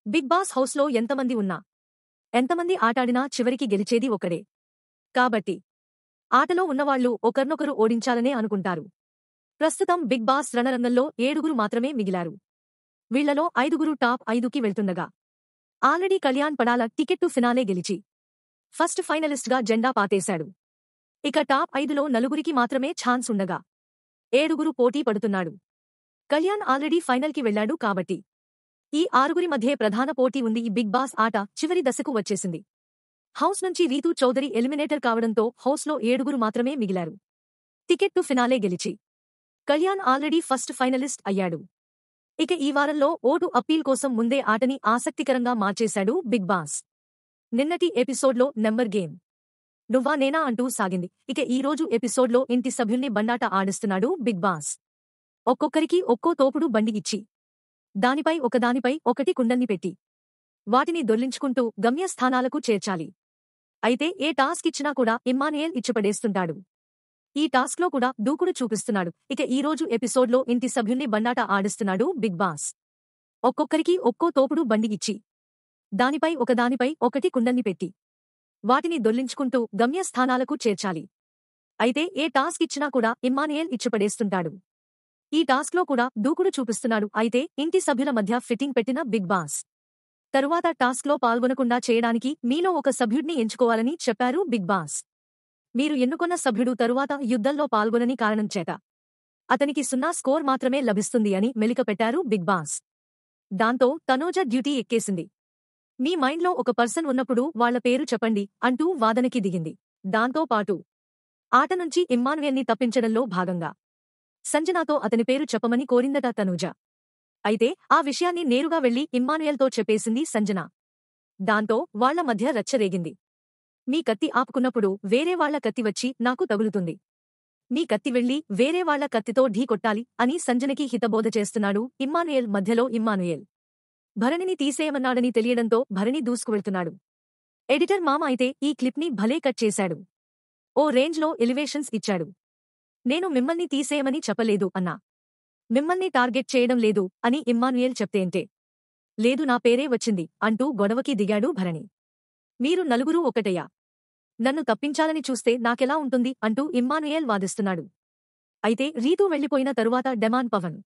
Big boss హౌస్లో ఎంతమంది ఉన్నా, ఎంతమంది ఆటాడినా చివరికి గెలిచేది ఒకడే. కాబట్టి ఆటలో ఉన్నవాళ్లు ఒకర్నొకరు ఓడించాలనే అనుకుంటారు. ప్రస్తుతం బిగ్ బాస్ రణరంగంలో 7గురు మాత్రమే మిగిలారు. వీళ్లలో 5గురు టాప్ 5కి వెళ్తుండగా, already Kalyan Padala ticket to finale గెలిచి ఫస్ట్ ఫైనలిస్ట్గా జెండా పాతేశాడు. ఇక టాప్ 5లో నలుగురికి మాత్రమే ఛాన్స్ ఉండగా 7గురు పోటీ పడుతున్నాడు. కళ్యాణ్ ఆల్రెడీ ఫైనల్కి వెళ్లాడు కాబట్టి ఈ 6గురి మధ్యే ప్రధాన పోటీ ఉంది. ఈ బిగ్ బాస్ ఆట చివరి దశకు వచ్చేసింది. హౌస్ నుంచి రీతూ చౌదరి ఎలిమినేటర్ కావడంతో హౌస్లో 7గురు మాత్రమే మిగిలారు. టికెట్ టు ఫినాలే గెలిచి కళ్యాణ్ ఆల్రెడీ ఫస్ట్ ఫైనలిస్ట్ అయ్యాడు. ఇక ఈ వారంలో ఓటు అప్పీల్ కోసం ముందే ఆటని ఆసక్తికరంగా మార్చేశాడు బిగ్ బాస్. నిన్నటి ఎపిసోడ్లో నెంబర్ గేమ్ నువ్వా నేనా అంటూ సాగింది. ఇక ఈ రోజు ఎపిసోడ్లో ఇంటి సభ్యుల్ని బండాట ఆడిస్తున్నాడు బిగ్ బాస్. ఒక్కొక్కరికి ఒక్కో తోపుడు బండి ఇచ్చి దానిపై ఒకటి కుండల్ని పెట్టి వాటిని దొర్లించుకుంటూ గమ్యస్థానాలకు చేర్చాలి. అయితే ఏ టాస్క్ ఇచ్చినా కూడా ఇమ్మానుయేల్ ఇచ్చిపడేస్తుంటాడు. ఈ టాస్క్లో కూడా దూకుడు చూపిస్తున్నాడు. ఇక ఈ రోజు ఎపిసోడ్లో ఇంటి సభ్యుల్ని బండాట ఆడిస్తున్నాడు బిగ్ బాస్. ఒక్కొక్కరికి ఒక్కో తోపుడు బండి ఇచ్చి దానిపై ఒకటి కుండల్ని పెట్టి వాటిని దొర్లించుకుంటూ గమ్యస్థానాలకు చేర్చాలి. అయితే ఏ టాస్క్ ఇచ్చినా కూడా ఇమ్మానుయేల్ ఇచ్చిపడేస్తుంటాడు. ఈ టాస్క్లో కూడా దూకుడు చూపిస్తున్నాడు. అయితే ఇంటి సభ్యుల మధ్య ఫిట్టింగ్ పెట్టిన బిగ్ బాస్ తరువాత టాస్క్లో పాల్గొనకుండా చేయడానికి మీలో ఒక సభ్యుడిని ఎంచుకోవాలని చెప్పారు బిగ్ బాస్. మీరు ఎన్నుకొన్న సభ్యుడు తరువాత యుద్ధంలో పాల్గొనని కారణం చేత అతనికి 0 స్కోర్ మాత్రమే లభిస్తుంది అని మెలిక పెట్టారు బిగ్ బాస్. దాంతో తనూజ డ్యూటీ ఎక్కేసింది. మీ మైండ్లో ఒక పర్సన్ ఉన్నప్పుడు వాళ్ల పేరు చెప్పండి అంటూ వాదనకి దిగింది. దాంతో పాటు ఆట నుంచి ఇమ్మానుయేల్ని తప్పించడంలో భాగంగా సంజనాతో అతని పేరు చెప్పమని కోరిందట తనూజ. అయితే ఆ విషయాన్ని నేరుగా వెళ్లి ఇమ్మానుయేల్తో చెప్పేసింది సంజన. దాంతో వాళ్ల మధ్య రచ్చరేగింది. మీ కత్తి ఆపుకున్నప్పుడు వేరే వాళ్ల కత్తి వచ్చి నాకు తగులుతుంది. మీ కత్తి వెళ్లి వేరే వాళ్ల కత్తితో ఢీ కొట్టాలి అని సంజనకి హితబోధ చేస్తున్నాడు ఇమ్మానుయేల్. మధ్యలో ఇమ్మానుయేల్ భరణిని తీసేయమన్నాడని తెలియడంతో భరణి దూసుకువెళ్తున్నాడు. ఎడిటర్ మామ అయితే ఈ క్లిప్ని భలే కట్ చేశాడు. ఓ రేంజ్లో ఎలివేషన్స్ ఇచ్చాడు. నేను మిమ్మల్ని తీసేయమని చెప్పలేదు అన్నా. మిమ్మల్ని టార్గెట్ చేయడం లేదు అని ఇమ్మానుయేల్ చెప్తేంటే లేదు నా పేరే వచ్చింది అంటూ గొడవకి దిగాడు భరణి. మీరు నలుగురూ ఒకటయ్యా. నన్ను తప్పించాలని చూస్తే నాకెలా ఉంటుంది అంటూ ఇమ్మానుయేల్ వాదిస్తున్నాడు. అయితే రీతూ వెళ్లిపోయిన తరువాత డెమాన్ పవన్,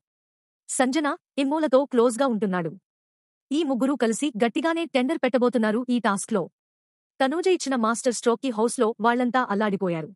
సంజన, ఇమ్మూలతో క్లోజ్గా ఉంటున్నాడు. ఈ ముగ్గురూ కలిసి గట్టిగానే టెండర్ పెట్టబోతున్నారు ఈ టాస్క్లో. తనూజ ఇచ్చిన మాస్టర్ స్ట్రోక్కి హౌస్లో వాళ్లంతా అల్లాడిపోయారు.